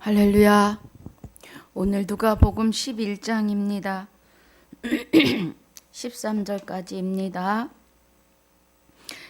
할렐루야. 오늘 누가복음 11장입니다. 13절까지입니다.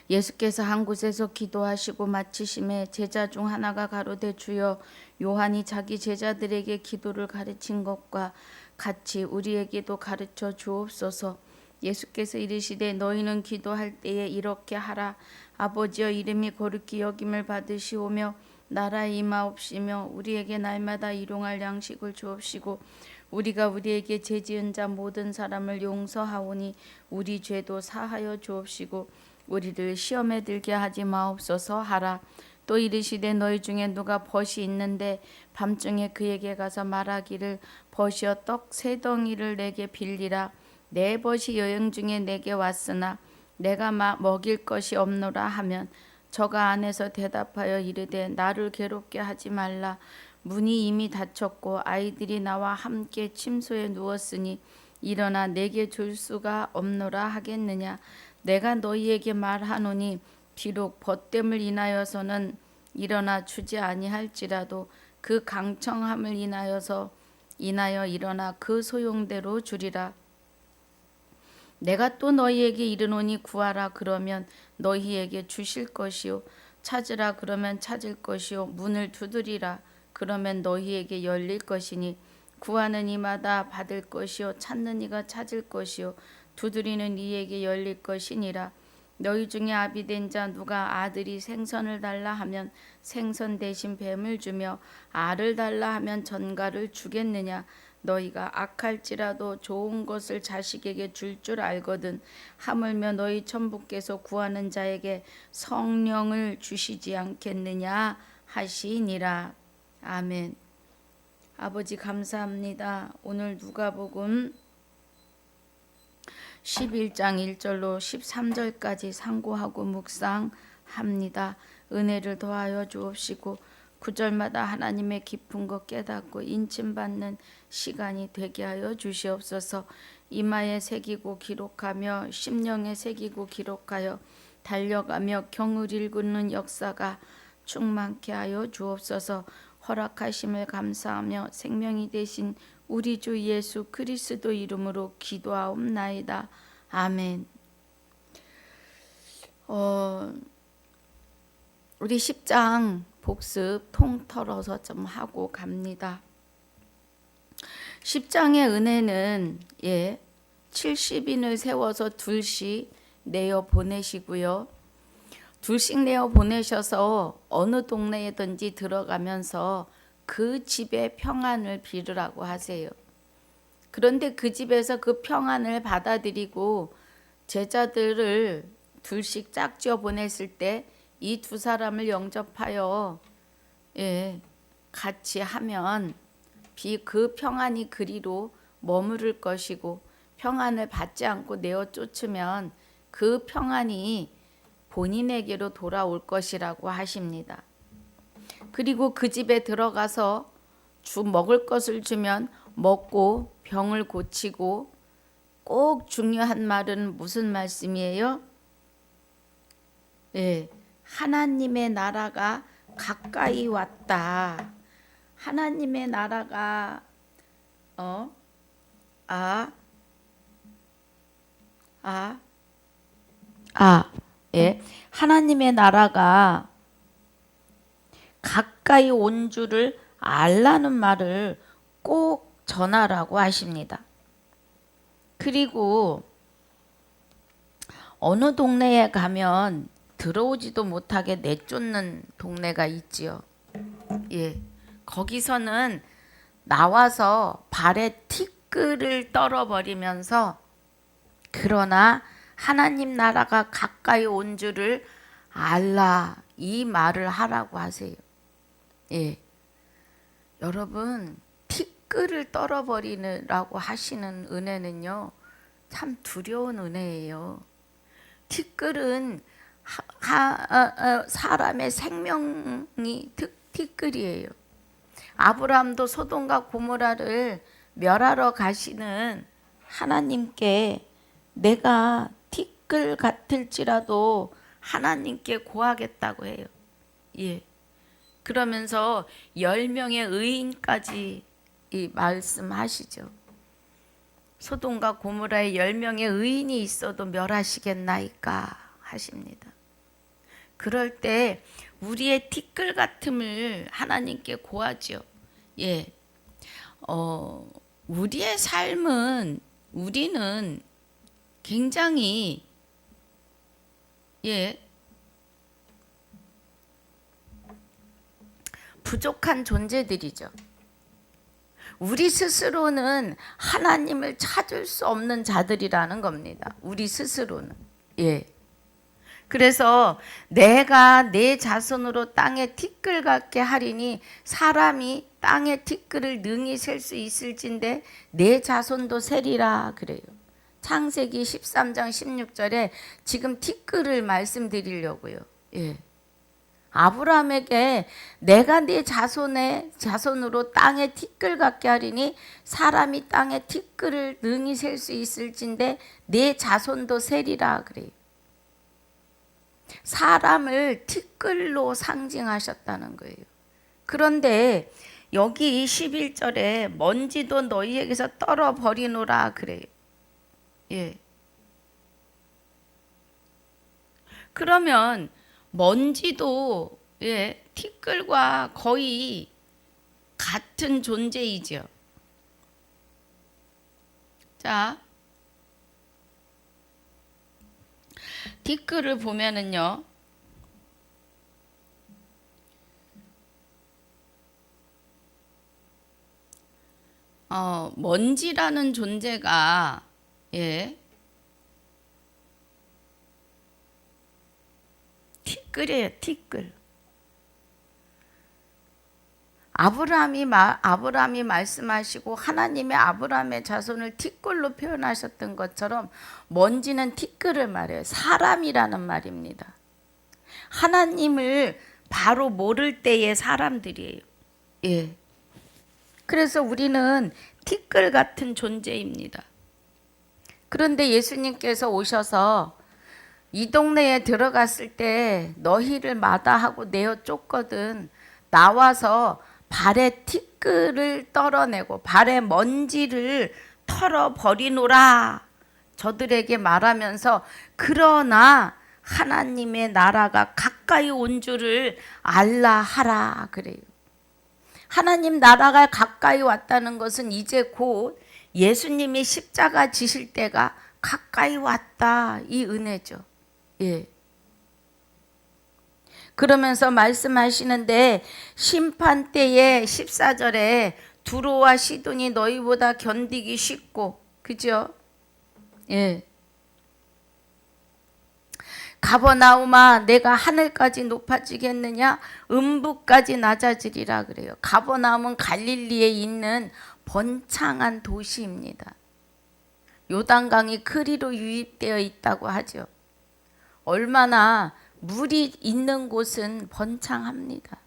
예수께서 한 곳에서 기도하시고 마치심에 제자 중 하나가 가로되 주여 요한이 자기 제자들에게 기도를 가르친 것과 같이 우리에게도 가르쳐 주옵소서. 예수께서 이르시되 너희는 기도할 때에 이렇게 하라. 아버지여 이름이 거룩히 여김을 받으시오며 나라의 임하옵시며 우리에게 날마다 일용할 양식을 주옵시고 우리가 우리에게 죄지은 자 모든 사람을 용서하오니 우리 죄도 사하여 주옵시고 우리를 시험에 들게 하지 마옵소서 하라. 또 이르시되 너희 중에 누가 벗이 있는데 밤중에 그에게 가서 말하기를 벗이여 떡 세 덩이를 내게 빌리라. 내 벗이 여행 중에 내게 왔으나 내가 먹일 것이 없노라 하면 저가 안에서 대답하여 이르되 나를 괴롭게 하지 말라. 문이 이미 닫혔고 아이들이 나와 함께 침소에 누웠으니 일어나 내게 줄 수가 없노라 하겠느냐. 내가 너희에게 말하노니 비록 벗됨을 인하여서는 일어나 주지 아니할지라도 그 강청함을 인하여 일어나 그 소용대로 주리라. 내가 또 너희에게 이르노니 구하라 그러면 너희에게 주실 것이요 찾으라 그러면 찾을 것이요 문을 두드리라 그러면 너희에게 열릴 것이니 구하는 이마다 받을 것이요 찾는 이가 찾을 것이요 두드리는 이에게 열릴 것이니라. 너희 중에 아비된 자 누가 아들이 생선을 달라 하면 생선 대신 뱀을 주며 알을 달라 하면 전갈을 주겠느냐. 너희가 악할지라도 좋은 것을 자식에게 줄 줄 알거든 하물며 너희 천부께서 구하는 자에게 성령을 주시지 않겠느냐 하시니라. 아멘. 아버지 감사합니다. 오늘 누가복음 11장 1절로 13절까지 상고하고 묵상합니다. 은혜를 더하여 주옵시고 9절마다 하나님의 깊은 것 깨닫고 인침받는 시간이 되게 하여 주시옵소서. 이마에 새기고 기록하며 심령에 새기고 기록하여 달려가며 경을 읽는 역사가 충만케 하여 주옵소서. 허락하심을 감사하며 생명이 되신 우리 주 예수 그리스도 이름으로 기도하옵나이다. 아멘. 우리 10장 복습 통털어서 좀 하고 갑니다. 10장의 은혜는 70인을 세워서 둘씩 내어 보내시고요. 둘씩 내어 보내셔서 어느 동네에든지 들어가면서 그 집의 평안을 빌으라고 하세요. 그런데 그 집에서 그 평안을 받아들이고 제자들을 둘씩 짝지어 보냈을 때 이 두 사람을 영접하여 같이 하면 그 평안이 그리로 머무를 것이고 평안을 받지 않고 내어 쫓으면 그 평안이 본인에게로 돌아올 것이라고 하십니다. 그리고 그 집에 들어가서 먹을 것을 주면 먹고 병을 고치고 꼭 중요한 말은 무슨 말씀이에요? 하나님의 나라가 가까이 왔다. 하나님의 나라가 하나님의 나라가 가까이 온 줄을 알라는 말을 꼭 전하라고 하십니다. 그리고 어느 동네에 가면 들어오지도 못하게 내쫓는 동네가 있지요. 거기서는 나와서 발에 티끌을 떨어버리면서 그러나 하나님 나라가 가까이 온 줄을 알라 이 말을 하라고 하세요. 여러분 티끌을 떨어버리라고 하시는 은혜는요 참 두려운 은혜예요. 티끌은 사람의 생명이 티끌이에요. 아브라함도 소돔과 고모라를 멸하러 가시는 하나님께 내가 티끌 같을지라도 하나님께 고하겠다고 해요. 그러면서 10명의 의인까지 이 말씀하시죠. 소돔과 고모라에 10명의 의인이 있어도 멸하시겠나이까 하십니다. 그럴 때 우리의 티끌 같음을 하나님께 고하죠. 예, 우리의 삶은 우리는 굉장히 부족한 존재들이죠. 우리 스스로는 하나님을 찾을 수 없는 자들이라는 겁니다. 우리 스스로는. 그래서 내가 내 자손으로 땅에 티끌 같게 하리니 사람이 땅의 티끌을 능히 셀 수 있을진데 내 자손도 세리라 그래요. 창세기 13장 16절에 지금 티끌을 말씀드리려고요. 아브라함에게 내가 네 자손으로 땅에 티끌 같게 하리니 사람이 땅에 티끌을 능히 셀 수 있을진데 내 자손도 세리라 그래요. 사람을 티끌로 상징하셨다는 거예요. 그런데 여기 11절에 먼지도 너희에게서 떨어버리노라 그래요. 그러면 먼지도 티끌과 거의 같은 존재이죠. 자, 티끌을 보면은요, 먼지라는 존재가 티끌이에요, 티끌. 아브라함이 말씀하시고 하나님이 아브라함의 자손을 티끌로 표현하셨던 것처럼 먼지는 티끌을 말해요. 사람이라는 말입니다. 하나님을 바로 모를 때의 사람들이에요. 그래서 우리는 티끌 같은 존재입니다. 그런데 예수님께서 오셔서 이 동네에 들어갔을 때 너희를 마다하고 내어 쫓거든 나와서 발에 티끌을 떨어내고 발에 먼지를 털어버리노라 저들에게 말하면서 그러나 하나님의 나라가 가까이 온 줄을 알라 하라 그래요. 하나님 나라가 가까이 왔다는 것은 이제 곧 예수님이 십자가 지실 때가 가까이 왔다 이 은혜죠. 그러면서 말씀하시는데 심판 때에 14절에 두로와 시돈이 너희보다 견디기 쉽고 그죠? 가버나움아 내가 하늘까지 높아지겠느냐 음부까지 낮아지리라 그래요. 가버나움은 갈릴리에 있는 번창한 도시입니다. 요단강이 그리로 유입되어 있다고 하죠. 얼마나 물이 있는 곳은 번창합니다.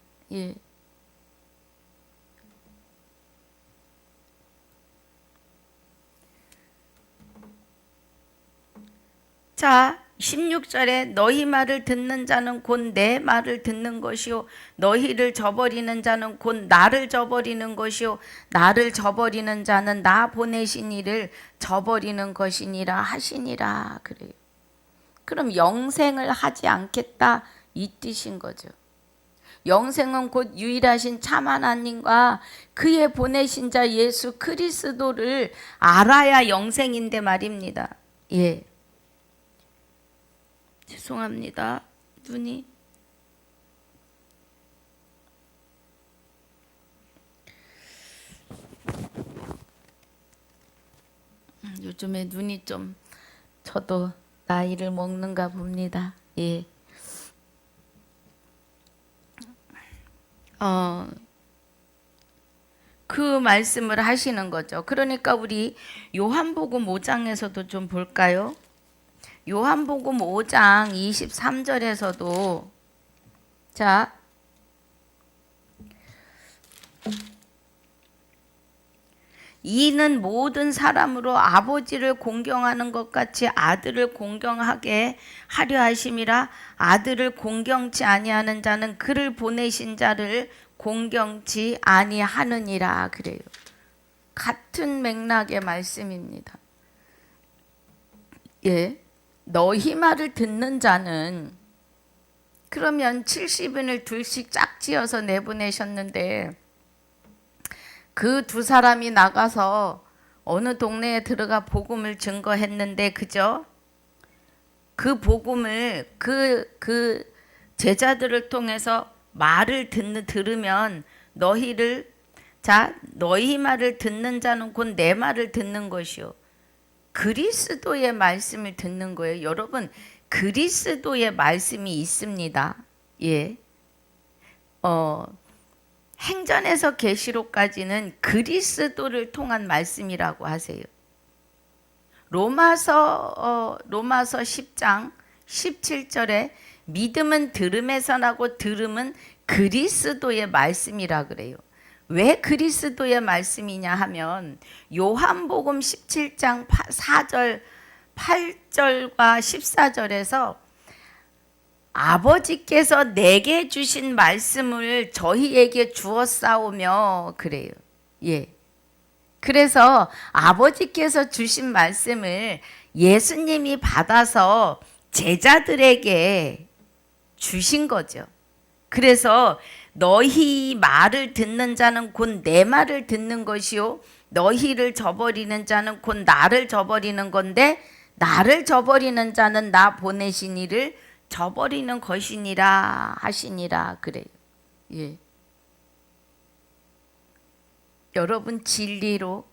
자 16절에 너희 말을 듣는 자는 곧 내 말을 듣는 것이요 너희를 저버리는 자는 곧 나를 저버리는 것이요 나를 저버리는 자는 나 보내신 이를 저버리는 것이니라 하시니라 그래요. 그럼 영생을 하지 않겠다 이 뜻인 거죠. 영생은 곧 유일하신 참 하나님과 그의 보내신 자 예수 그리스도를 알아야 영생인데 말입니다. 죄송합니다. 눈이 요즘에 눈이 좀 저도 나이를 먹는가 봅니다. 그 말씀을 하시는 거죠. 그러니까 우리 요한복음 5장에서도 좀 볼까요? 요한복음 5장 23절에서도 자 이는 모든 사람으로 아버지를 공경하는 것 같이 아들을 공경하게 하려 하심이라. 아들을 공경치 아니하는 자는 그를 보내신 자를 공경치 아니하느니라. 그래요. 같은 맥락의 말씀입니다. 예, 너희 말을 듣는 자는, 그러면 70인을 둘씩 짝지어서 내보내셨는데 그 두 사람이 나가서 어느 동네에 들어가 복음을 증거했는데, 그죠? 그 복음을 그 제자들을 통해서 말을 들으면 너희 말을 듣는 자는 곧 내 말을 듣는 것이요. 그리스도의 말씀을 듣는 거예요. 여러분, 그리스도의 말씀이 있습니다. 예. 행전에서 계시록까지는 그리스도를 통한 말씀이라고 하세요. 로마서 10장 17절에 믿음은 들음에서 나고 들음은 그리스도의 말씀이라 그래요. 왜 그리스도의 말씀이냐 하면 요한복음 17장 4절 8절과 14절에서 아버지께서 내게 주신 말씀을 저희에게 주었사오며 그래요. 예. 그래서 아버지께서 주신 말씀을 예수님이 받아서 제자들에게 주신 거죠. 그래서 너희 말을 듣는 자는 곧 내 말을 듣는 것이요 너희를 저버리는 자는 곧 나를 저버리는 건데 나를 저버리는 자는 나 보내신 이를 저버리는 것이니라 하시니라 그래요. 예. 여러분 진리로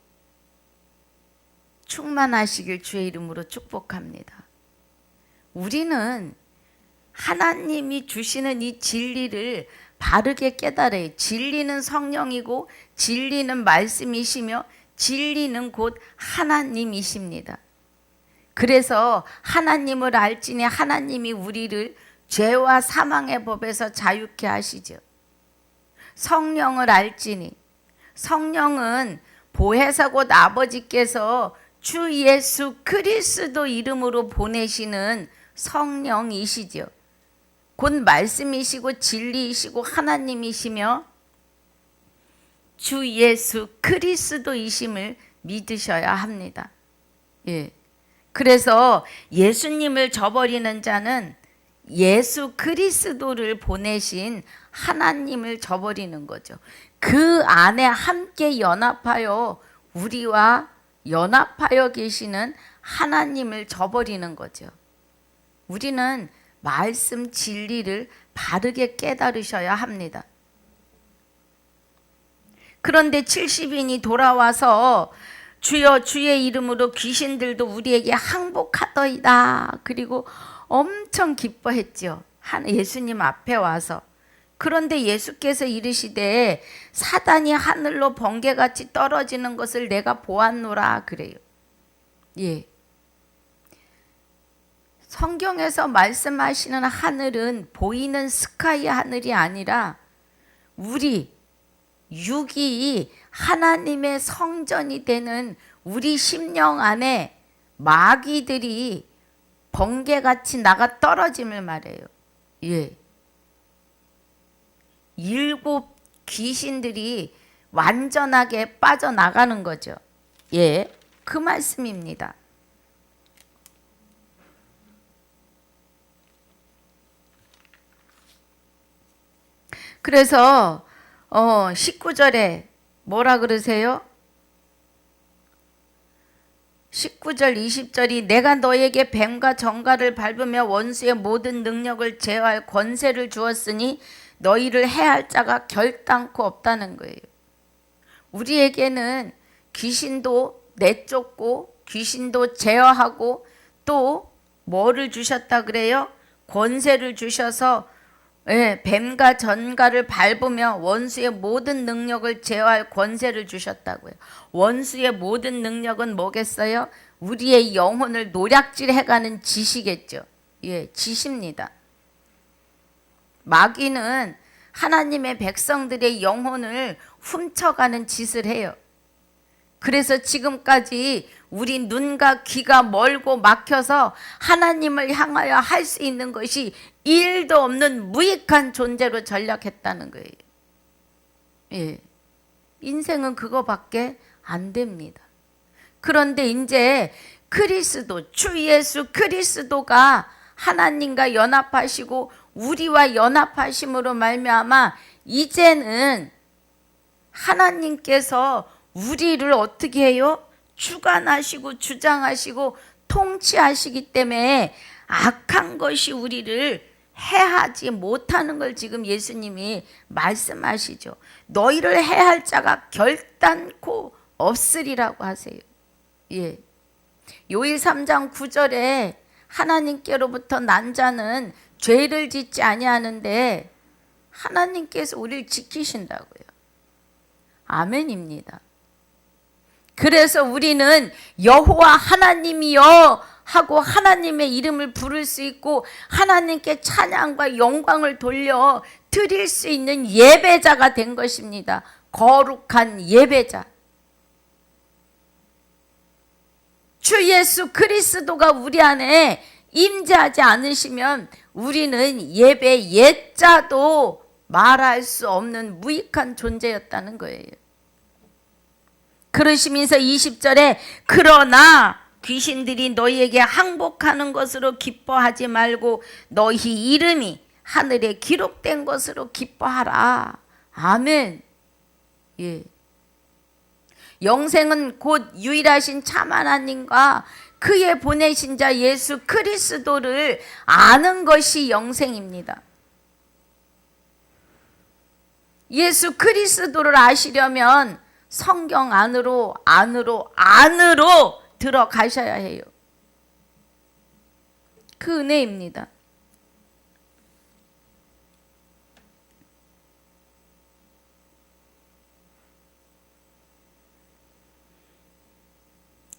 충만하시길 주의 이름으로 축복합니다. 우리는 하나님이 주시는 이 진리를 바르게 깨달아요. 진리는 성령이고 진리는 말씀이시며 진리는 곧 하나님이십니다. 그래서 하나님을 알지니 하나님이 우리를 죄와 사망의 법에서 자유케 하시죠. 성령을 알지니 성령은 보혜사 곧 아버지께서 주 예수 그리스도 이름으로 보내시는 성령이시죠. 곧 말씀이시고 진리이시고 하나님이시며 주 예수 그리스도이심을 믿으셔야 합니다. 예. 그래서 예수님을 저버리는 자는 예수 그리스도를 보내신 하나님을 저버리는 거죠. 그 안에 함께 연합하여 우리와 연합하여 계시는 하나님을 저버리는 거죠. 우리는 말씀 진리를 바르게 깨달으셔야 합니다. 그런데 70인이 돌아와서 주여 주의 이름으로 귀신들도 우리에게 항복하더이다. 그리고 엄청 기뻐했죠. 예수님 앞에 와서. 그런데 예수께서 이르시되 사단이 하늘로 번개같이 떨어지는 것을 내가 보았노라 그래요. 예. 성경에서 말씀하시는 하늘은 보이는 스카이 하늘이 아니라 우리 육이 하나님의 성전이 되는 우리 심령 안에 마귀들이 번개같이 나가 떨어짐을 말해요. 예. 7 귀신들이 완전하게 빠져나가는 거죠. 예. 그 말씀입니다. 그래서 19절에 뭐라 그러세요? 19절 20절이 내가 너에게 뱀과 정갈을 밟으며 원수의 모든 능력을 제어할 권세를 주었으니 너희를 해할 자가 결단코 없다는 거예요. 우리에게는 귀신도 내쫓고 귀신도 제어하고 또 뭐를 주셨다 그래요? 권세를 주셔서 예, 뱀과 전갈을 밟으며 원수의 모든 능력을 제어할 권세를 주셨다고요. 원수의 모든 능력은 뭐겠어요? 우리의 영혼을 노략질해가는 짓이겠죠. 예, 짓입니다. 마귀는 하나님의 백성들의 영혼을 훔쳐가는 짓을 해요. 그래서 지금까지 우리 눈과 귀가 멀고 막혀서 하나님을 향하여 할 수 있는 것이 일도 없는 무익한 존재로 전락했다는 거예요. 예. 인생은 그거밖에 안 됩니다. 그런데 이제 그리스도, 주 예수 그리스도가 하나님과 연합하시고 우리와 연합하심으로 말미암아 이제는 하나님께서 우리를 어떻게 해요? 주관하시고 주장하시고 통치하시기 때문에 악한 것이 우리를 해하지 못하는 걸 지금 예수님이 말씀하시죠. 너희를 해할 자가 결단코 없으리라고 하세요. 예. 요일 3장 9절에 하나님께로부터 난 자는 죄를 짓지 아니하는데 하나님께서 우리를 지키신다고요. 아멘입니다. 그래서 우리는 여호와 하나님이여 하고 하나님의 이름을 부를 수 있고 하나님께 찬양과 영광을 돌려 드릴 수 있는 예배자가 된 것입니다. 거룩한 예배자. 주 예수 그리스도가 우리 안에 임재하지 않으시면 우리는 예배 예자도 말할 수 없는 무익한 존재였다는 거예요. 그러시면서 20절에 그러나 귀신들이 너희에게 항복하는 것으로 기뻐하지 말고 너희 이름이 하늘에 기록된 것으로 기뻐하라. 아멘. 예. 영생은 곧 유일하신 참 하나님과 그의 보내신 자 예수 그리스도를 아는 것이 영생입니다. 예수 그리스도를 아시려면 성경 안으로 들어가셔야 해요. 그 은혜입니다.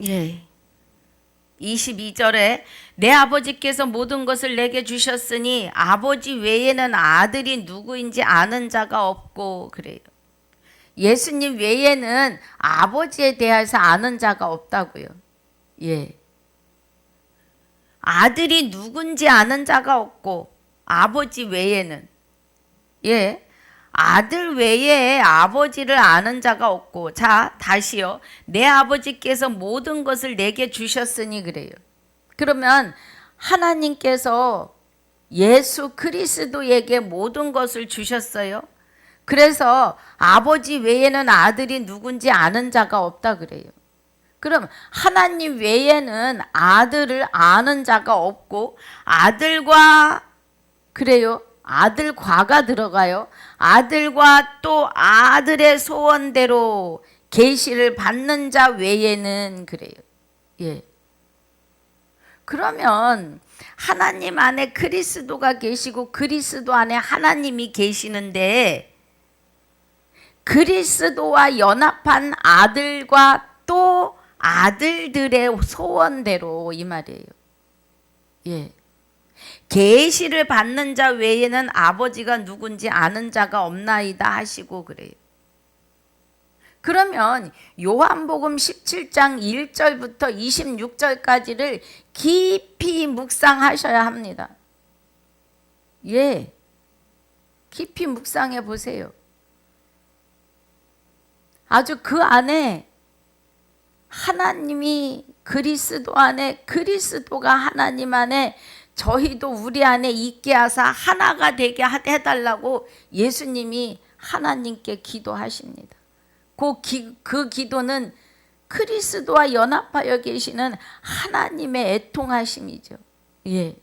예. 22절에 내 아버지께서 모든 것을 내게 주셨으니 아버지 외에는 아들이 누구인지 아는 자가 없고 그래요. 예수님 외에는 아버지에 대해서 아는 자가 없다고요. 예. 아들이 누군지 아는 자가 없고 아버지 외에는 예. 아들 외에 아버지를 아는 자가 없고 자 다시요. 내 아버지께서 모든 것을 내게 주셨으니 그래요. 그러면 하나님께서 예수 그리스도에게 모든 것을 주셨어요. 그래서 아버지 외에는 아들이 누군지 아는 자가 없다 그래요. 그럼 하나님 외에는 아들을 아는 자가 없고 아들과 그래요. 아들과가 들어가요. 아들과 또 아들의 소원대로 계시를 받는 자 외에는 그래요. 예. 그러면 하나님 안에 그리스도가 계시고 그리스도 안에 하나님이 계시는데 그리스도와 연합한 아들과 또 아들들의 소원대로 이 말이에요. 예. 계시를 받는 자 외에는 아버지가 누군지 아는 자가 없나이다 하시고 그래요. 그러면 요한복음 17장 1절부터 26절까지를 깊이 묵상하셔야 합니다. 예. 깊이 묵상해 보세요. 아주 그 안에 하나님이 그리스도 안에 그리스도가 하나님 안에 저희도 우리 안에 있게 하사 하나가 되게 해달라고 예수님이 하나님께 기도하십니다. 그 기도는 그리스도와 연합하여 계시는 하나님의 애통하심이죠. 예.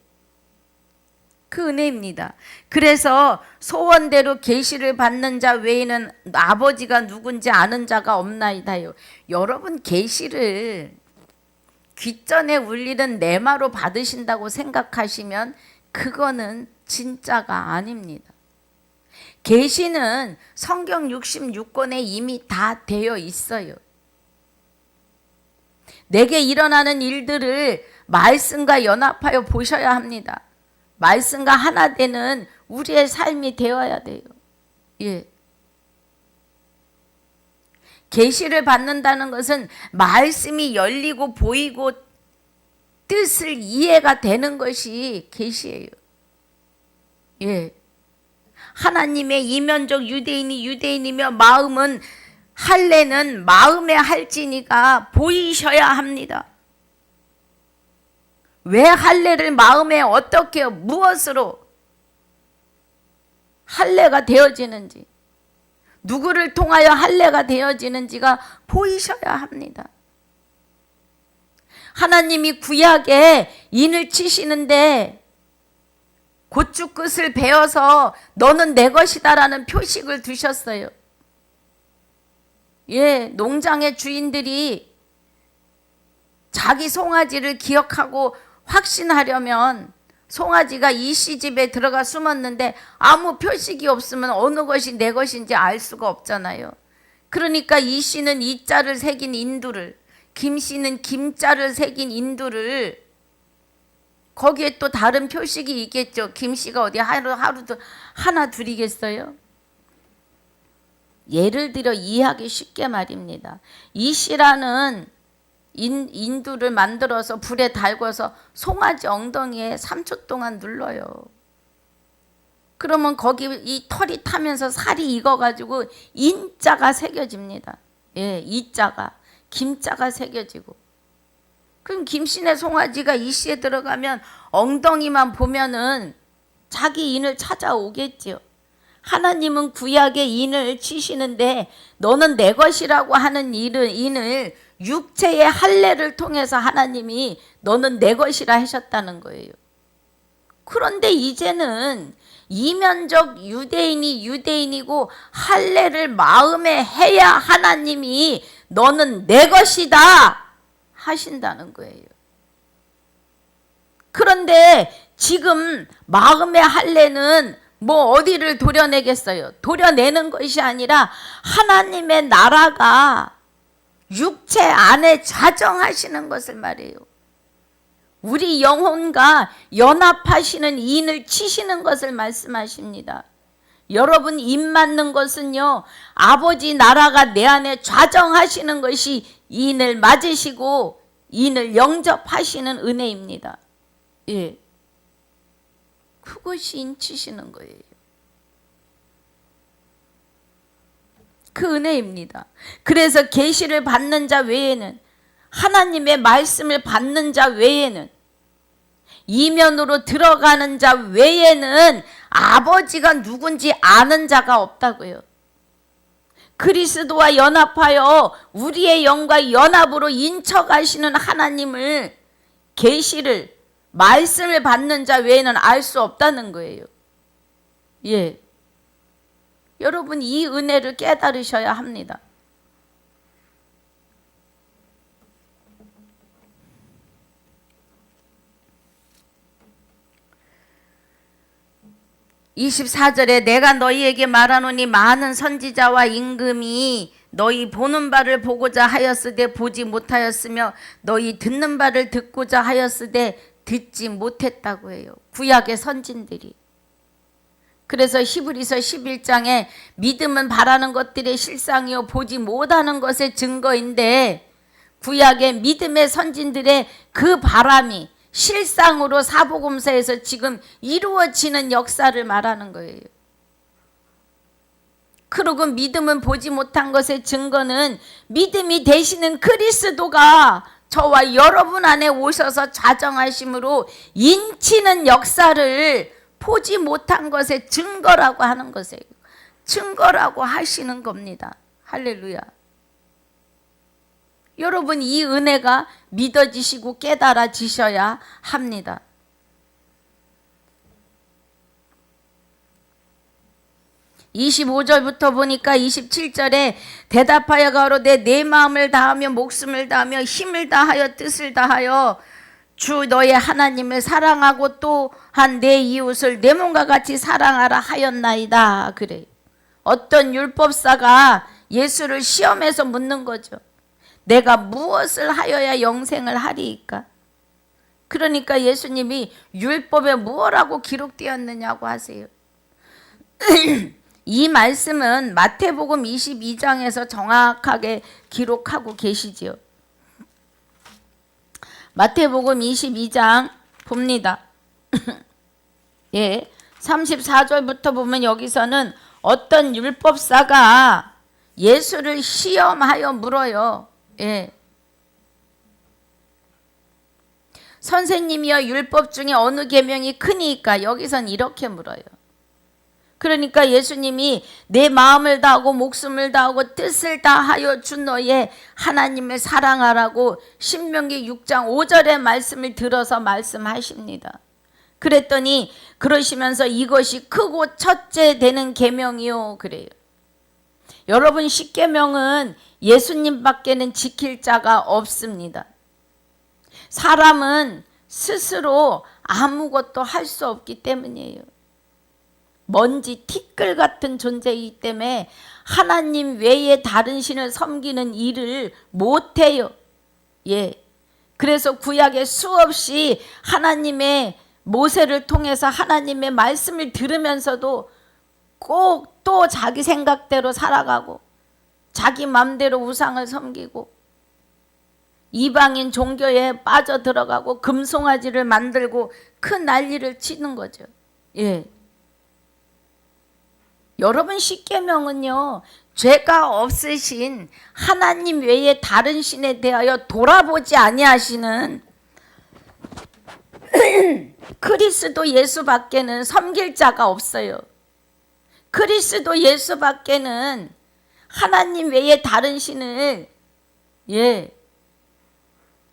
그 은혜입니다. 그래서 소원대로 계시를 받는 자 외에는 아버지가 누군지 아는 자가 없나이다요. 여러분 계시를 귓전에 울리는 내마로 받으신다고 생각하시면 그거는 진짜가 아닙니다. 계시는 성경 66권에 이미 다 되어 있어요. 내게 일어나는 일들을 말씀과 연합하여 보셔야 합니다. 말씀과 하나 되는 우리의 삶이 되어야 돼요. 예. 계시를 받는다는 것은 말씀이 열리고 보이고 뜻을 이해가 되는 것이 계시예요. 예. 하나님의 이면적 유대인이 유대인이며 마음은 할례는 마음의 할지니가 보이셔야 합니다. 왜 할례를 마음에 어떻게 무엇으로 할례가 되어지는지, 누구를 통하여 할례가 되어지는지가 보이셔야 합니다. 하나님이 구약에 인을 치시는데 고추 끝을 베어서 너는 내 것이다라는 표식을 두셨어요. 예, 농장의 주인들이 자기 송아지를 기억하고 확신하려면 송아지가 이씨 집에 들어가 숨었는데 아무 표식이 없으면 어느 것이 내 것인지 알 수가 없잖아요. 그러니까 이씨는 이자를 새긴 인두를, 김씨는 김자를 새긴 인두를, 거기에 또 다른 표식이 있겠죠. 김씨가 어디 하루도 하나 둘이겠어요? 예를 들어 이해하기 쉽게 말입니다. 이씨라는 인두를 만들어서 불에 달궈서 송아지 엉덩이에 3초 동안 눌러요. 그러면 거기 이 털이 타면서 살이 익어가지고 인자가 새겨집니다. 예, 이자가, 김자가 새겨지고. 그럼 김씨네 송아지가 이씨에 들어가면 엉덩이만 보면은 자기 인을 찾아오겠지요. 하나님은 구약의 인을 치시는데 너는 내 것이라고 하는 인을 육체의 할례를 통해서 하나님이 너는 내 것이라 하셨다는 거예요. 그런데 이제는 이면적 유대인이 유대인이고 할례를 마음에 해야 하나님이 너는 내 것이다 하신다는 거예요. 그런데 지금 마음의 할례는 뭐 어디를 도려내겠어요? 도려내는 것이 아니라 하나님의 나라가 육체 안에 자정하시는 것을 말해요. 우리 영혼과 연합하시는 인을 치시는 것을 말씀하십니다. 여러분, 인 맞는 것은요, 아버지 나라가 내 안에 좌정하시는 것이 인을 맞으시고 인을 영접하시는 은혜입니다. 예. 그것이 인 치시는 거예요. 그 은혜입니다. 그래서 계시를 받는 자 외에는, 하나님의 말씀을 받는 자 외에는, 이면으로 들어가는 자 외에는 아버지가 누군지 아는 자가 없다고요. 그리스도와 연합하여 우리의 영과 연합으로 인쳐가시는 하나님을, 계시를, 말씀을 받는 자 외에는 알 수 없다는 거예요. 예. 여러분, 이 은혜를 깨달으셔야 합니다. (24절에) 내가 너희에게 말하노니 많은 선지자와 임금이 너희 보는 바를 보고자 하였으되 보지 못하였으며 너희 듣는 바를 듣고자 하였으되 듣지 못했다고 해요. 구약의 선진들이. 그래서 히브리서 11장에 믿음은 바라는 것들의 실상이요 보지 못하는 것의 증거인데, 구약의 믿음의 선진들의 그 바람이 실상으로 사복음서에서 지금 이루어지는 역사를 말하는 거예요. 그리고 믿음은 보지 못한 것의 증거는 믿음이 되시는 그리스도가 저와 여러분 안에 오셔서 좌정하심으로 인치는 역사를 보지 못한 것의 증거라고 하는 것이에요. 증거라고 하시는 겁니다. 할렐루야. 여러분, 이 은혜가 믿어지시고 깨달아지셔야 합니다. (25절부터) 보니까 27절에 대답하여 가로되 내 마음을 다하며 목숨을 다하며 힘을 다하여 뜻을 다하여 주 너의 하나님을 사랑하고 또한 내 이웃을 내 몸과 같이 사랑하라 하였나이다. 그래. 어떤 율법사가 예수를 시험해서 묻는 거죠. 내가 무엇을 하여야 영생을 하리이까? 그러니까 예수님이 율법에 무엇라고 기록되었느냐고 하세요. 이 말씀은 마태복음 22장에서 정확하게 기록하고 계시지요. 마태복음 22장 봅니다. 예, 34절부터 보면 여기서는 어떤 율법사가 예수를 시험하여 물어요. 예. 선생님이여, 율법 중에 어느 계명이 크니까? 여기선 이렇게 물어요. 그러니까 예수님이 내 마음을 다하고 목숨을 다하고 뜻을 다하여 주 너의 하나님을 사랑하라고 신명기 6장 5절의 말씀을 들어서 말씀하십니다. 그랬더니 그러시면서 이것이 크고 첫째 되는 계명이요 그래요. 여러분, 십계명은 예수님밖에는 지킬 자가 없습니다. 사람은 스스로 아무것도 할 수 없기 때문이에요. 먼지 티끌 같은 존재이기 때문에 하나님 외에 다른 신을 섬기는 일을 못해요. 예. 그래서 구약에 수없이 하나님의 모세를 통해서 하나님의 말씀을 들으면서도 꼭 또 자기 생각대로 살아가고 자기 맘대로 우상을 섬기고 이방인 종교에 빠져들어가고 금송아지를 만들고 큰 난리를 치는 거죠. 예. 여러분, 십계명은요, 죄가 없으신 하나님 외에 다른 신에 대하여 돌아보지 아니하시는 그리스도 예수밖에는 섬길 자가 없어요. 그리스도 예수밖에는 하나님 외에 다른 신을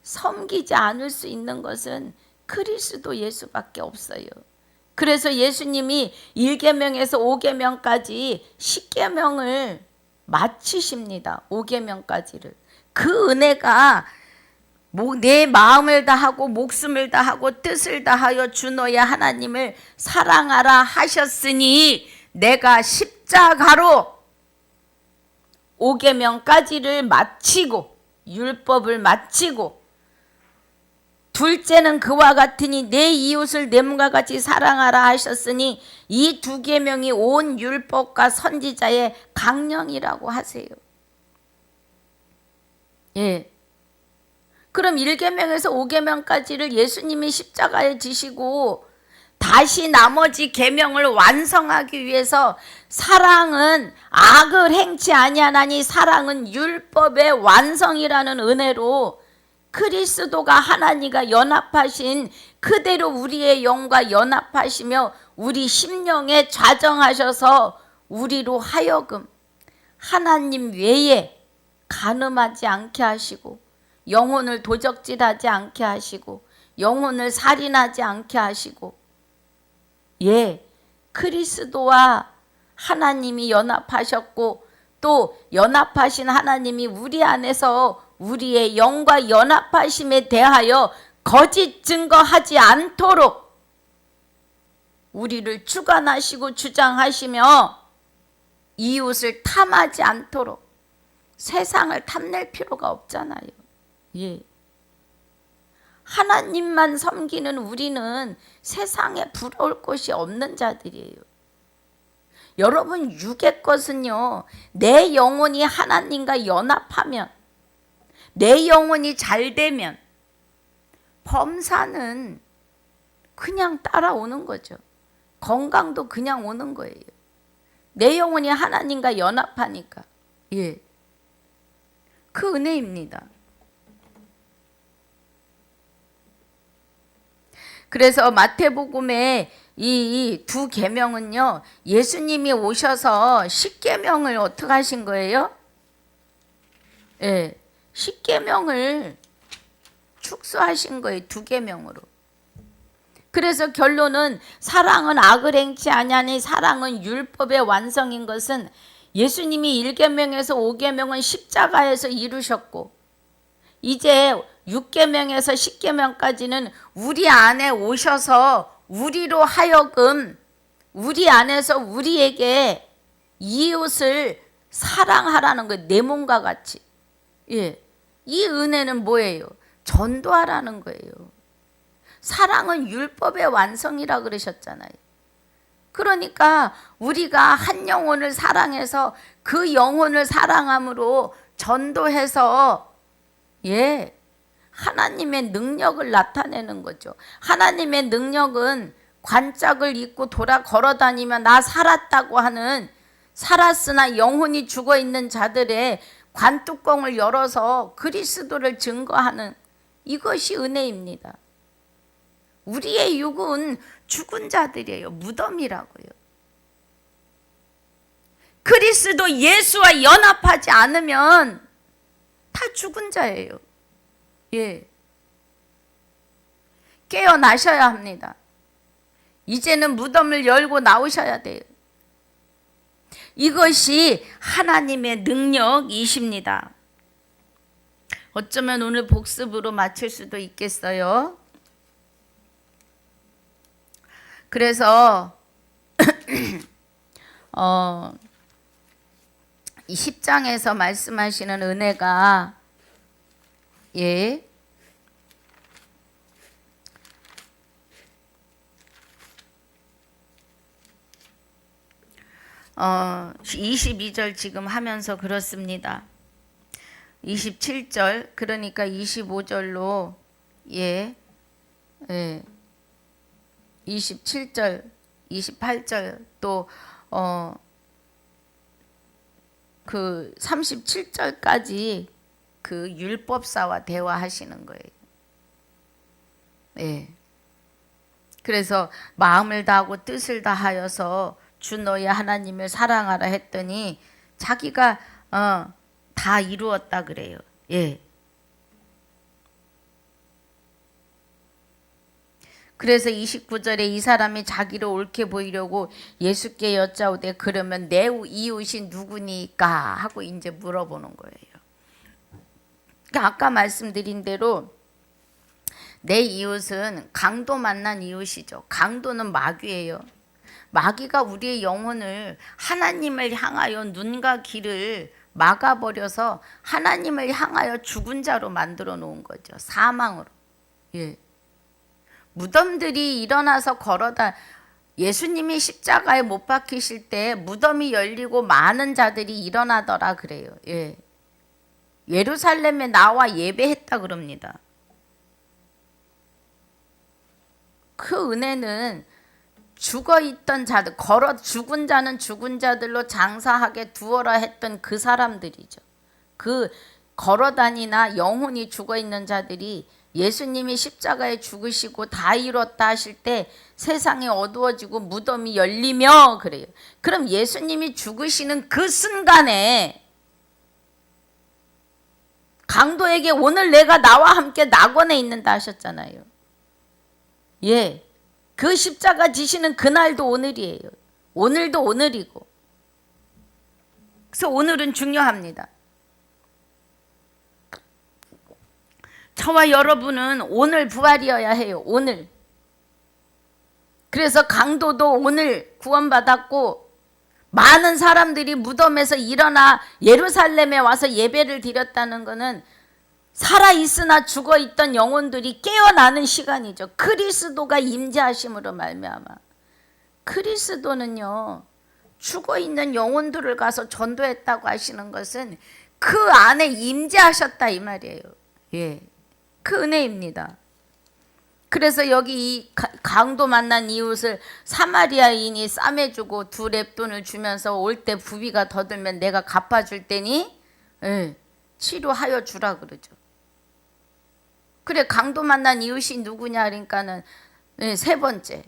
섬기지 않을 수 있는 것은 그리스도 예수밖에 없어요. 그래서 예수님이 1계명에서 5계명까지 10계명을 마치십니다. 5계명까지를. 그 은혜가 내 마음을 다하고 목숨을 다하고 뜻을 다하여 주 너의 하나님을 사랑하라 하셨으니 내가 십자가로 5계명까지를 마치고 율법을 마치고 둘째는 그와 같으니 내 이웃을 내 몸과 같이 사랑하라 하셨으니 이 2계명이 온 율법과 선지자의 강령이라고 하세요. 예. 그럼 1계명에서 5계명까지를 예수님이 십자가에 지시고 다시 나머지 계명을 완성하기 위해서 사랑은 악을 행치 아니하나니 사랑은 율법의 완성이라는 은혜로 그리스도가 하나님과 연합하신 그대로 우리의 영과 연합하시며 우리 심령에 좌정하셔서 우리로 하여금 하나님 외에 간음하지 않게 하시고 영혼을 도적질하지 않게 하시고 영혼을 살인하지 않게 하시고 그리스도와 하나님이 연합하셨고 또 연합하신 하나님이 우리 안에서 우리의 영과 연합하심에 대하여 거짓 증거하지 않도록 우리를 주관하시고 주장하시며 이웃을 탐하지 않도록 세상을 탐낼 필요가 없잖아요. 하나님만 섬기는 우리는 세상에 부러울 것이 없는 자들이에요. 여러분, 육의 것은요, 내 영혼이 하나님과 연합하면 내 영혼이 잘 되면 범사는 그냥 따라오는 거죠. 건강도 그냥 오는 거예요. 내 영혼이 하나님과 연합하니까. 그 은혜입니다. 그래서 마태복음의 이 2계명은요, 예수님이 오셔서 10계명을 어떻게 하신 거예요? 10계명을 축소하신 거예요. 2계명으로. 그래서 결론은 사랑은 악을 행치 아니하니 사랑은 율법의 완성인 것은 예수님이 1계명에서 5계명은 십자가에서 이루셨고 이제 6계명에서 10계명까지는 우리 안에 오셔서 우리로 하여금 우리 안에서 우리에게 이웃을 사랑하라는 거예요. 내 몸과 같이. 이 은혜는 뭐예요? 전도하라는 거예요. 사랑은 율법의 완성이라 그러셨잖아요. 그러니까 우리가 한 영혼을 사랑해서 그 영혼을 사랑함으로 전도해서 하나님의 능력을 나타내는 거죠. 하나님의 능력은 관짝을 입고 걸어 다니며 나 살았다고 하는, 살았으나 영혼이 죽어 있는 자들의 관뚜껑을 열어서 그리스도를 증거하는, 이것이 은혜입니다. 우리의 육은 죽은 자들이에요. 무덤이라고요. 그리스도 예수와 연합하지 않으면 다 죽은 자예요. 깨어나셔야 합니다. 이제는 무덤을 열고 나오셔야 돼요. 이것이 하나님의 능력이십니다. 어쩌면 오늘 복습으로 마칠 수도 있겠어요. 그래서 이 10장에서 말씀하시는 은혜가 22절 지금 하면서 그렇습니다. 27절, 그러니까 25절로 27절, 28절 또 그 37절까지 그 율법사와 대화하시는 거예요. 그래서 마음을 다하고 뜻을 다하여서 주 너의 하나님을 사랑하라 했더니 자기가 다 이루었다 그래요. 그래서 29절에 이 사람이 자기를 옳게 보이려고 예수께 여짜오되 그러면 내 이웃이 누구니까 하고 이제 물어보는 거예요. 그러니까 아까 말씀드린 대로 내 이웃은 강도 만난 이웃이죠. 강도는 마귀예요. 마귀가 우리의 영혼을 하나님을 향하여 눈과 귀를 막아버려서 하나님을 향하여 죽은 자로 만들어 놓은 거죠. 사망으로. 무덤들이 일어나서 걸어다, 예수님이 십자가에 못 박히실 때 무덤이 열리고 많은 자들이 일어나더라 그래요. 예루살렘에 나와 예배했다 그럽니다. 그 은혜는 죽어있던 자들, 죽은 자는 죽은 자들로 장사하게 두어라 했던 그 사람들이죠. 그 걸어다니나 영혼이 죽어있는 자들이 예수님이 십자가에 죽으시고 다 이뤘다 하실 때 세상이 어두워지고 무덤이 열리며 그래요. 그럼 예수님이 죽으시는 그 순간에 강도에게 오늘 내가 나와 함께 낙원에 있는다 하셨잖아요. 그 십자가 지시는 그날도 오늘이에요. 오늘도 오늘이고. 그래서 오늘은 중요합니다. 저와 여러분은 오늘 부활이어야 해요. 오늘. 그래서 강도도 오늘 구원받았고 많은 사람들이 무덤에서 일어나 예루살렘에 와서 예배를 드렸다는 것은 살아있으나 죽어있던 영혼들이 깨어나는 시간이죠. 그리스도가 임재하심으로 말미암아. 그리스도는요, 죽어있는 영혼들을 가서 전도했다고 하시는 것은 그 안에 임재하셨다 이 말이에요. 그 은혜입니다. 그래서 여기 이 강도 만난 이웃을 사마리아인이 싸매주고 2렙돈을 주면서 올 때 부비가 더 들면 내가 갚아줄 테니 치료하여 주라 그러죠. 그래, 강도 만난 이웃이 누구냐 그러니까는 3번째,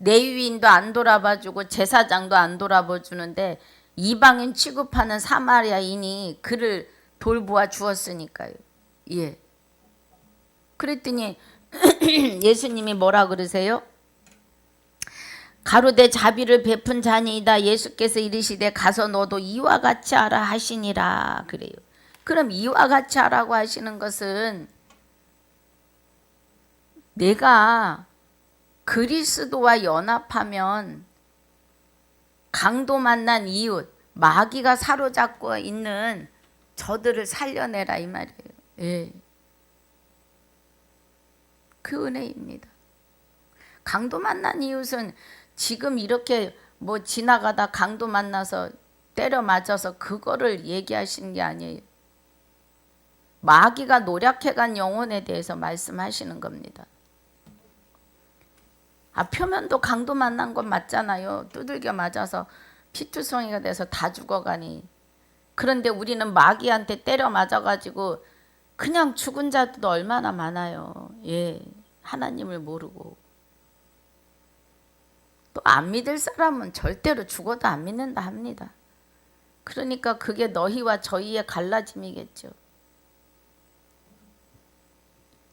레위인도 안 돌아봐주고 제사장도 안 돌아봐주는데 이방인 취급하는 사마리아인이 그를 돌보아 주었으니까요. 그랬더니 예수님이 뭐라 그러세요? 가로되 자비를 베푼 자니이다. 예수께서 이르시되 가서 너도 이와 같이 하라 하시니라 그래요. 그럼 이와 같이 하라고 하시는 것은 내가 그리스도와 연합하면 강도 만난 이웃, 마귀가 사로잡고 있는 저들을 살려내라 이 말이에요. 그 은혜입니다. 강도 만난 이웃은 지금 이렇게 뭐 지나가다 강도 만나서 때려 맞아서 그거를 얘기하시는 게 아니에요. 마귀가 노력해간 영혼에 대해서 말씀하시는 겁니다. 표면도 강도 만난 건 맞잖아요. 두들겨 맞아서 피투성이가 돼서 다 죽어가니. 그런데 우리는 마귀한테 때려 맞아가지고 그냥 죽은 자도 얼마나 많아요. 예, 하나님을 모르고. 또 안 믿을 사람은 절대로 죽어도 안 믿는다 합니다. 그러니까 그게 너희와 저희의 갈라짐이겠죠.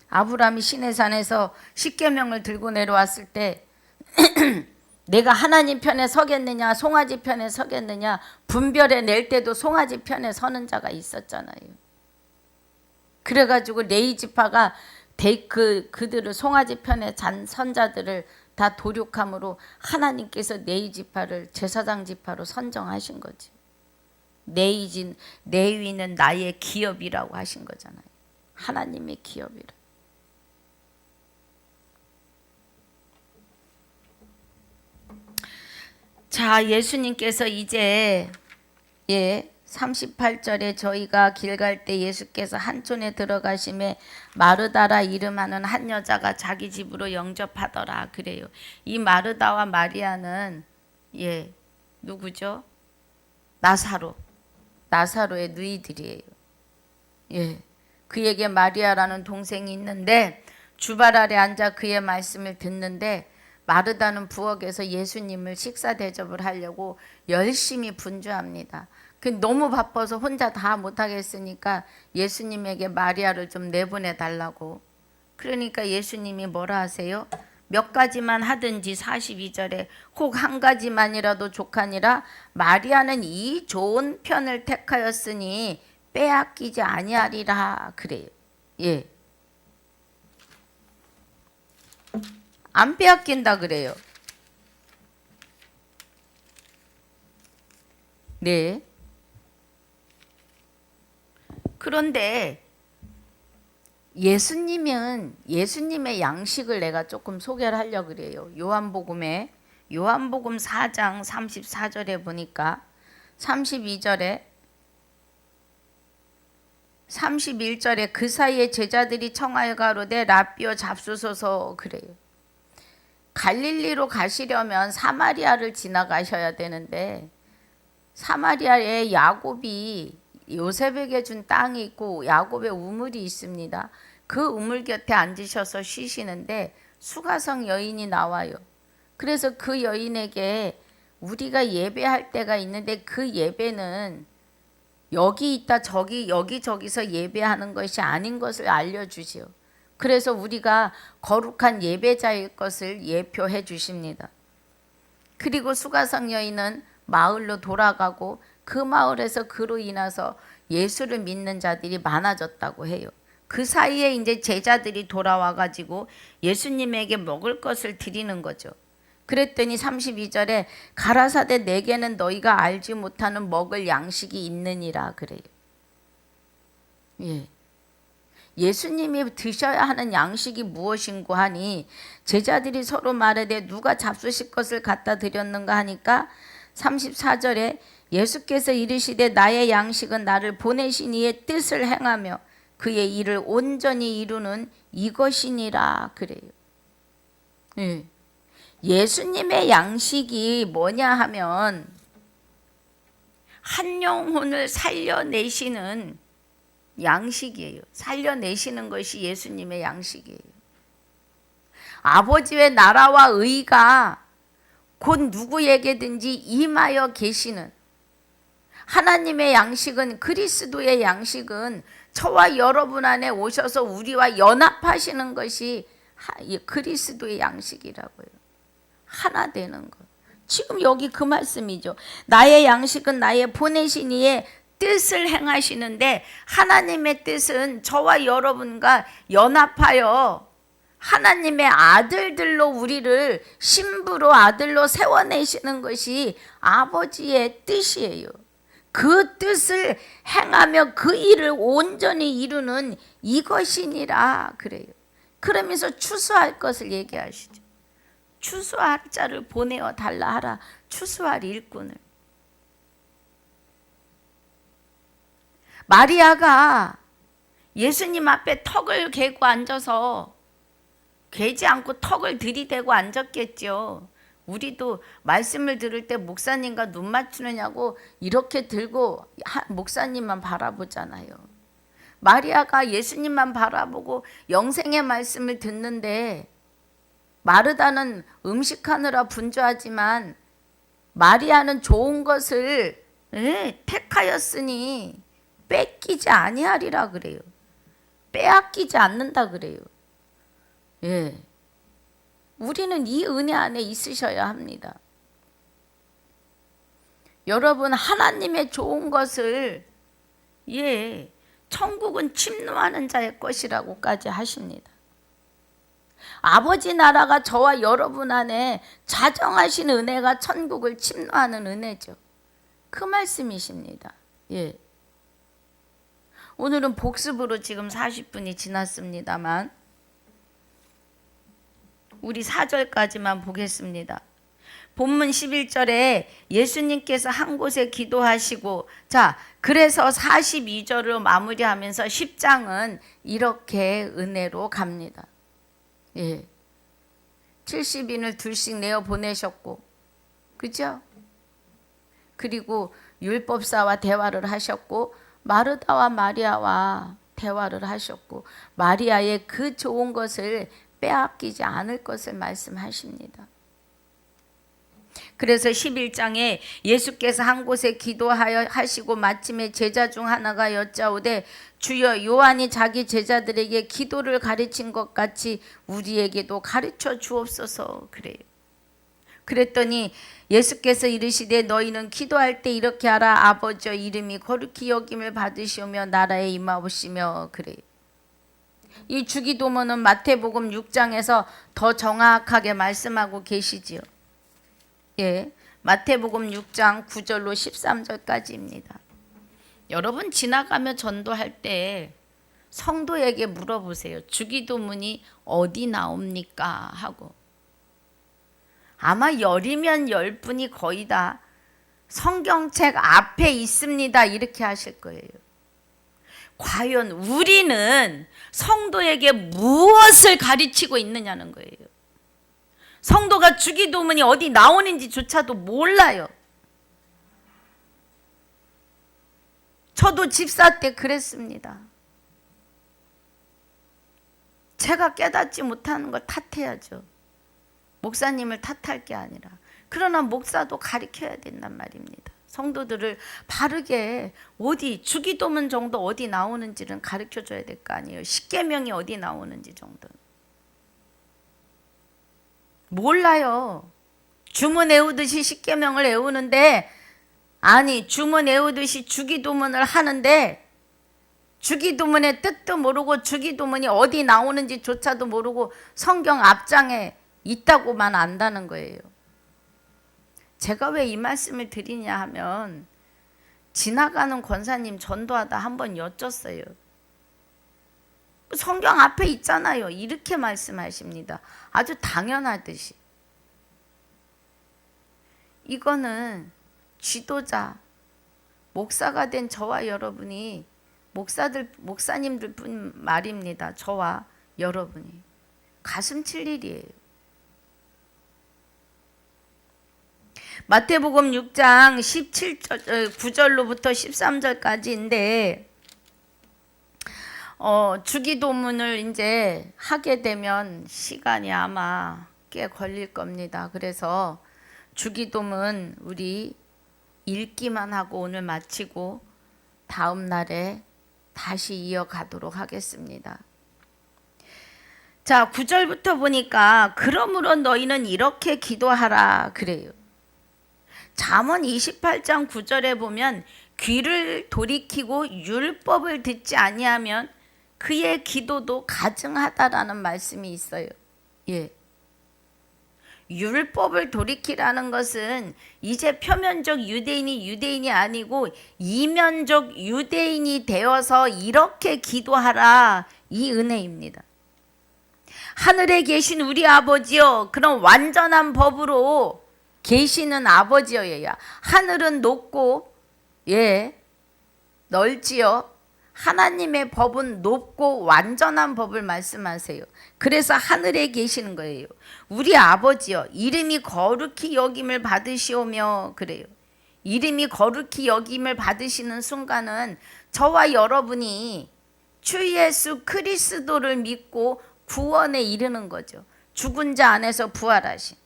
아브라함이 시내산에서 십계명을 들고 내려왔을 때 내가 하나님 편에 서겠느냐 송아지 편에 서겠느냐 분별해 낼 때도 송아지 편에 서는 자가 있었잖아요. 그래가지고 레위 지파가 그들을 송아지 편에 잔 선자들을 다 도륙함으로 하나님께서 레위 지파를 제사장 지파로 선정하신 거지. 레위는 나의 기업이라고 하신 거잖아요. 하나님의 기업이라. 자, 예수님께서 이제 38절에 저희가 길 갈 때 예수께서 한촌에 들어가심에 마르다라 이름하는 한 여자가 자기 집으로 영접하더라 그래요. 이 마르다와 마리아는 누구죠? 나사로의 누이들이에요. 그에게 마리아라는 동생이 있는데 주발 아래 앉아 그의 말씀을 듣는데 마르다는 부엌에서 예수님을 식사 대접을 하려고 열심히 분주합니다. 너무 바빠서 혼자 다 못하겠으니까 예수님에게 마리아를 좀 내보내 달라고. 그러니까 예수님이 뭐라 하세요? 몇 가지만 하든지 42절에 혹 한 가지만이라도 족하니라 마리아는 이 좋은 편을 택하였으니 빼앗기지 아니하리라 그래요. 안 빼앗긴다 그래요. 네. 그런데 예수님의 양식을 내가 조금 소개를 하려고 그래요. 요한복음 4장 34절에 보니까 32절에 31절에 그 사이에 제자들이 청하여 가로되 라삐어 잡수소서 그래요. 갈릴리로 가시려면 사마리아를 지나가셔야 되는데 사마리아에 야곱이 요셉에게 준 땅이 있고 야곱의 우물이 있습니다. 그 우물 곁에 앉으셔서 쉬시는데 수가성 여인이 나와요. 그래서 그 여인에게 우리가 예배할 때가 있는데 그 예배는 여기 있다 여기저기서 예배하는 것이 아닌 것을 알려주지요. 그래서 우리가 거룩한 예배자일 것을 예표해 주십니다. 그리고 수가성 여인은 마을로 돌아가고 그 마을에서 그로 인해서 예수를 믿는 자들이 많아졌다고 해요. 그 사이에 이제 제자들이 돌아와 가지고 예수님에게 먹을 것을 드리는 거죠. 그랬더니 32절에 가라사대 내게는 너희가 알지 못하는 먹을 양식이 있느니라 그래요. 예수님이 드셔야 하는 양식이 무엇인고 하니 제자들이 서로 말하되 누가 잡수실 것을 갖다 드렸는가 하니까 34절에 예수께서 이르시되 나의 양식은 나를 보내신 이의 뜻을 행하며 그의 일을 온전히 이루는 이것이니라 그래요. 예수님의 양식이 뭐냐 하면 한 영혼을 살려내시는 양식이에요. 살려내시는 것이 예수님의 양식이에요. 아버지의 나라와 의가 곧 누구에게든지 임하여 계시는 하나님의 양식은 그리스도의 양식은 저와 여러분 안에 오셔서 우리와 연합하시는 것이 그리스도의 양식이라고요. 하나 되는 것. 지금 여기 그 말씀이죠. 나의 양식은 나의 보내신 이의 뜻을 행하시는데 하나님의 뜻은 저와 여러분과 연합하여 하나님의 아들들로 우리를 신부로 아들로 세워내시는 것이 아버지의 뜻이에요. 그 뜻을 행하며 그 일을 온전히 이루는 이것이니라 그래요. 그러면서 추수할 것을 얘기하시죠. 추수할 자를 보내어 달라 하라. 추수할 일꾼을. 마리아가 예수님 앞에 턱을 개고 앉아서 개지 않고 턱을 들이대고 앉았겠죠. 우리도 말씀을 들을 때 목사님과 눈 맞추느냐고 이렇게 들고 목사님만 바라보잖아요. 마리아가 예수님만 바라보고 영생의 말씀을 듣는데, 마르다는 음식하느라 분주하지만 마리아는 좋은 것을 택하였으니 뺏기지 아니하리라 그래요. 빼앗기지 않는다 그래요. 예. 우리는 이 은혜 안에 있으셔야 합니다. 여러분, 하나님의 좋은 것을 천국은 침노하는 자의 것이라고까지 하십니다. 아버지 나라가 저와 여러분 안에 자정하신 은혜가 천국을 침노하는 은혜죠. 그 말씀이십니다. 예. 오늘은 복습으로 지금 40분이 지났습니다만 우리 4절까지만 보겠습니다. 본문 11절에 예수님께서 한 곳에 기도하시고, 자, 그래서 42절로 마무리하면서 10장은 이렇게 은혜로 갑니다. 예. 70인을 둘씩 내어 보내셨고, 그죠? 그리고 율법사와 대화를 하셨고, 마르다와 마리아와 대화를 하셨고, 마리아의 그 좋은 것을 빼앗기지 않을 것을 말씀하십니다. 그래서 11장에 예수께서 한 곳에 기도하여 하시고 마침에 제자 중 하나가 여짜오되 주여, 요한이 자기 제자들에게 기도를 가르친 것 같이 우리에게도 가르쳐 주옵소서 그래요. 그랬더니 예수께서 이르시되 너희는 기도할 때 이렇게 하라. 아버지여, 이름이 거룩히 여김을 받으시오며 나라에 임하옵시며 그래요. 이 주기도문은 마태복음 6장에서 더 정확하게 말씀하고 계시지요. 예, 마태복음 6장 9절로 13절까지입니다. 여러분, 지나가며 전도할 때 성도에게 물어보세요. 주기도문이 어디 나옵니까? 하고. 아마 10이면 10분이 거의 다 성경책 앞에 있습니다 이렇게 하실 거예요. 과연 우리는 성도에게 무엇을 가르치고 있느냐는 거예요. 성도가 주기도문이 어디 나오는지조차도 몰라요. 저도 집사 때 그랬습니다. 제가 깨닫지 못하는 걸 탓해야죠. 목사님을 탓할 게 아니라. 그러나 목사도 가르쳐야 된단 말입니다. 성도들을 바르게 어디 주기도문 정도 어디 나오는지는 가르쳐줘야 될 거 아니에요. 십계명이 어디 나오는지 정도는. 몰라요. 주문 외우듯이 십계명을 외우는데, 아니 주문 외우듯이 주기도문을 하는데 주기도문의 뜻도 모르고 주기도문이 어디 나오는지조차도 모르고 성경 앞장에 있다고만 안다는 거예요. 제가 왜 이 말씀을 드리냐 하면 지나가는 권사님 전도하다 한번 여쭸어요. 성경 앞에 있잖아요. 이렇게 말씀하십니다. 아주 당연하듯이. 이거는 지도자, 목사가 된 저와 여러분이, 목사님들 뿐 말입니다. 저와 여러분이 가슴 칠 일이에요. 마태복음 6장 17절, 9절로부터 13절까지인데, 주기도문을 이제 하게 되면 시간이 아마 꽤 걸릴 겁니다. 그래서 주기도문 우리 읽기만 하고 오늘 마치고 다음 날에 다시 이어가도록 하겠습니다. 자, 9절부터 보니까 그러므로 너희는 이렇게 기도하라 그래요. 잠언 28장 9절에 보면 귀를 돌이키고 율법을 듣지 아니하면 그의 기도도 가증하다라는 말씀이 있어요. 예. 율법을 돌이키라는 것은 이제 표면적 유대인이 아니고 이면적 유대인이 되어서 이렇게 기도하라, 이 은혜입니다. 하늘에 계신 우리 아버지여, 그런 완전한 법으로 계시는 아버지여야 하늘은 높고 넓지요. 하나님의 법은 높고 완전한 법을 말씀하세요. 그래서 하늘에 계시는 거예요. 우리 아버지여 이름이 거룩히 여김을 받으시오며 그래요. 이름이 거룩히 여김을 받으시는 순간은 저와 여러분이 주 예수 그리스도를 믿고 구원에 이르는 거죠. 죽은 자 안에서 부활하신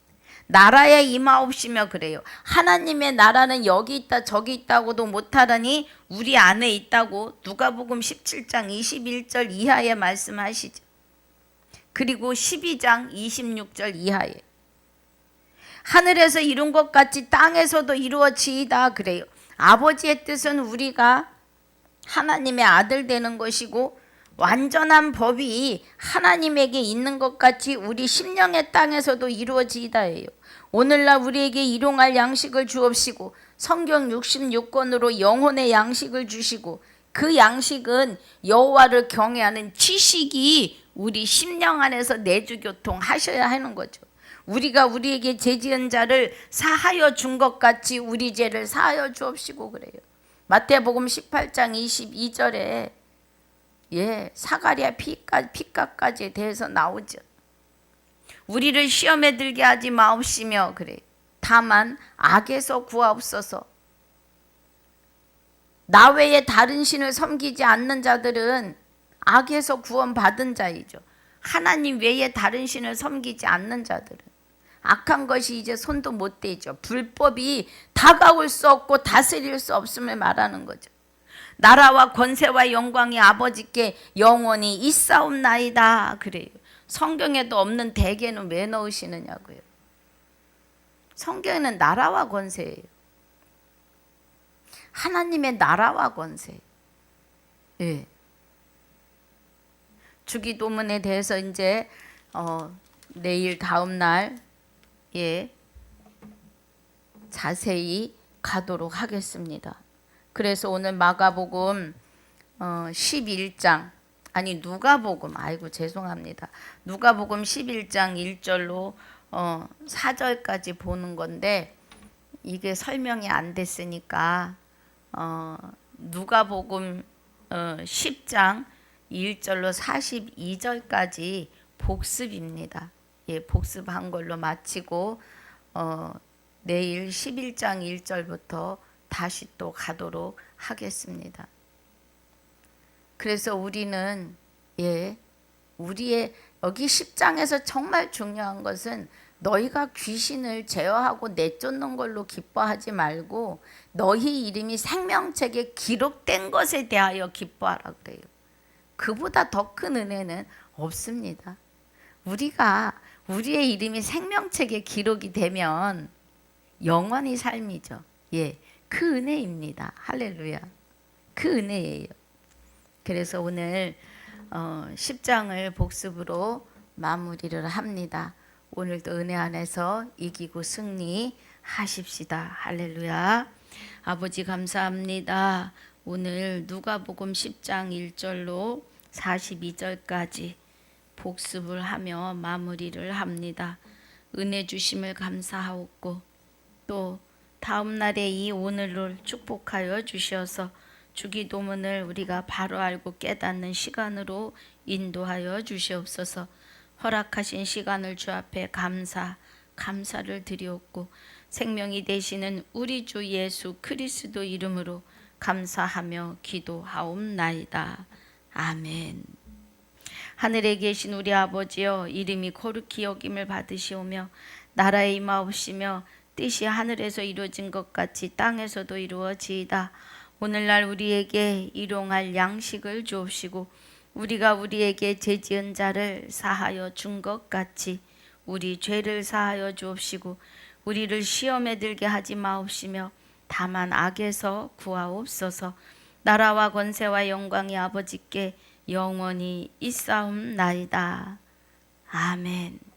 나라에 임하옵시며 그래요. 하나님의 나라는 여기 있다 저기 있다고도 못하더니 우리 안에 있다고 누가복음 17장 21절 이하에 말씀하시죠. 그리고 12장 26절 이하에 하늘에서 이룬 것 같이 땅에서도 이루어지이다 그래요. 아버지의 뜻은 우리가 하나님의 아들 되는 것이고 완전한 법이 하나님에게 있는 것 같이 우리 심령의 땅에서도 이루어지이다예요. 오늘날 우리에게 일용할 양식을 주옵시고 성경 66권으로 영혼의 양식을 주시고 그 양식은 여호와를 경외하는 지식이 우리 심령 안에서 내주교통 하셔야 하는 거죠. 우리가 우리에게 죄 지은 자를 사하여 준 것 같이 우리 죄를 사하여 주옵시고 그래요. 마태복음 18장 22절에 사가랴 피값까지에 대해서 나오죠. 우리를 시험에 들게 하지 마옵시며 그래. 다만 악에서 구하옵소서. 나 외에 다른 신을 섬기지 않는 자들은 악에서 구원받은 자이죠. 하나님 외에 다른 신을 섬기지 않는 자들은 악한 것이 이제 손도 못 대죠. 불법이 다가올 수 없고 다스릴 수 없음을 말하는 거죠. 나라와 권세와 영광이 아버지께 영원히 있사옵나이다 그래요. 성경에도 없는 대개는 왜 넣으시느냐고요. 성경에는 나라와 권세예요. 하나님의 나라와 권세. 주기도문에 대해서 이제 내일 다음 날 자세히 가도록 하겠습니다. 그래서 오늘 마가복음 11장 누가복음 죄송합니다. 누가복음 11장 1절로 4절까지 보는 건데 이게 설명이 안 됐으니까 누가복음 10장 1절로 42절까지 복습입니다. 복습한 걸로 마치고 내일 11장 1절부터 다시 또 가도록 하겠습니다. 그래서 우리는 우리의 여기 10장에서 정말 중요한 것은 너희가 귀신을 제어하고 내쫓는 걸로 기뻐하지 말고 너희 이름이 생명책에 기록된 것에 대하여 기뻐하라 그래요. 그보다 더 큰 은혜는 없습니다. 우리의 이름이 생명책에 기록이 되면 영원히 삶이죠. 그 은혜입니다. 할렐루야. 그 은혜예요. 그래서 오늘 10장을 복습으로 마무리를 합니다. 오늘도 은혜 안에서 이기고 승리하십시다. 할렐루야. 아버지 감사합니다. 오늘 누가복음 10장 1절로 42절까지 복습을 하며 마무리를 합니다. 은혜 주심을 감사하옵고 또 다음 날에 이 오늘을 축복하여 주셔서 주기도문을 우리가 바로 알고 깨닫는 시간으로 인도하여 주시옵소서. 허락하신 시간을 주 앞에 감사를 드리옵고 생명이 되시는 우리 주 예수 그리스도 이름으로 감사하며 기도하옵나이다. 아멘. 하늘에 계신 우리 아버지여 이름이 거룩히 여김을 받으시오며 나라에 임하옵시며 뜻이 하늘에서 이루어진 것 같이 땅에서도 이루어지이다. 오늘날 우리에게 일용할 양식을 주옵시고 우리가 우리에게 죄 지은 자를 사하여 준 것 같이 우리 죄를 사하여 주옵시고 우리를 시험에 들게 하지 마옵시며 다만 악에서 구하옵소서. 나라와 권세와 영광이 아버지께 영원히 있사옵나이다. 아멘.